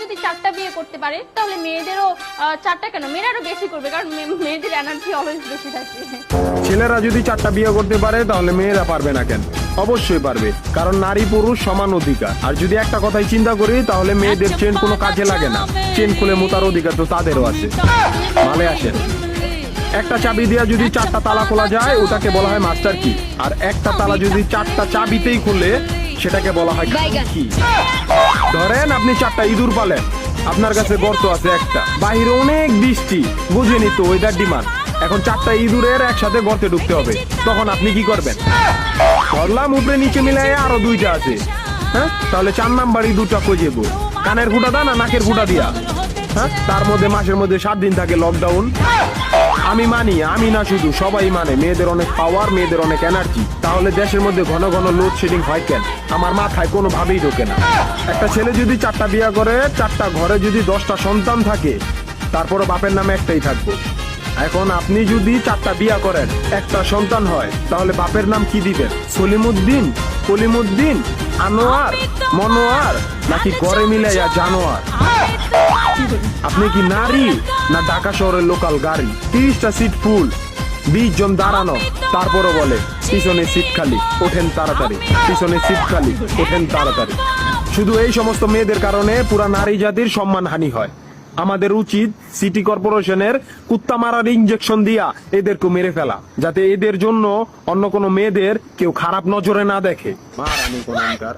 যদি 4টা বিয়ে করতে পারে তাহলে মেয়েদেরও 4টা কেন, মেয়েরা আরো বেশি করবে, কারণ মেয়েদের এনার্জি অলওয়েজ বেশি থাকে। ছেলেরা যদি 4টা বিয়ে করতে পারে তাহলে মেয়েরা পারবে না কেন? অবশ্যই পারবে, কারণ নারী পুরুষ সমান অধিকার। আর যদি একটা কথাই চিন্তা করি তাহলে মেয়েদের চেন কোনো কাজে লাগে না, চেন খুলে মোতার অধিকার তো তাদেরও আছে। মালে আসেন, একটা চাবি দিয়া যদি 4টা তালা খোলা যায় ওটাকে বলা হয় মাস্টার কি, আর একটা তালা যদি 4টা চাবিতেই খুলে সেটাকে বলা হয় কি। ধরেন আপনি 4টা ইঁদুর পালেন, আপনার কাছে গর্ত আছে একটা, বাহিরে অনেক বৃষ্টি, বুঝেনি তো ওয়েদার ডিমান্ড। এখন 4টা ইঁদুরের একসাথে গর্তে ঢুকতে হবে, তখন আপনি কি করবেন? ধরলাম উপরে নিচে মিলাই আরো 2টা আছে, হ্যাঁ, তাহলে 4 নাম্বার ইঁদুরটা কই যাবো? কানের ফুটা দা না নাকের ফুটা দিয়া? হ্যাঁ, তার মধ্যে মাসের মধ্যে 7 দিন থাকে লকডাউন। আমি মানি, আমি না শুধু সবাই মানে, মেয়েদের অনেক পাওয়ার, মেয়েদের অনেক এনার্জি। তাহলে দেশের মধ্যে ঘন ঘন লোডশেডিং হয় কেন? আমার মাথায় কোনোভাবেই ঢোকে না। একটা ছেলে যদি 4টা বিয়ে করে, 4টা ঘরে যদি 10টা সন্তান থাকে, তারপরে বাপের নামে একটাই থাকবো। এখন আপনি যদি 4টা বিয়ে করেন, একটা সন্তান হয়, তাহলে বাপের নাম কি দিবেন? সলিমুদ্দিন, কলিমুদ্দিন, আনোয়ার, মনোয়ার, নাকি গড়ে মিলাইয়া জানোয়ার? আপনি কি নারী না ঢাকা শহরের লোকাল গাড়ি? 30টা সিট ফুল, 20 জন দাঁড়ানো, তারপরও বলে পিছনে সিট খালি, ওঠেন তাড়াতাড়ি, পিছনে সিট খালি, ওঠেন তাড়াতাড়ি। শুধু এই সমস্ত মেয়েদের কারণে পুরা নারী জাতির সম্মানহানি হয়। আমাদের উচিত সিটি কর্পোরেশনের কুত্তা মারার ইনজেকশন দিয়া এদেরকে মেরে ফেলা, যাতে এদের জন্য অন্য কোনো মেয়েদের কেউ খারাপ নজরে না দেখে। মারানি কোনকার।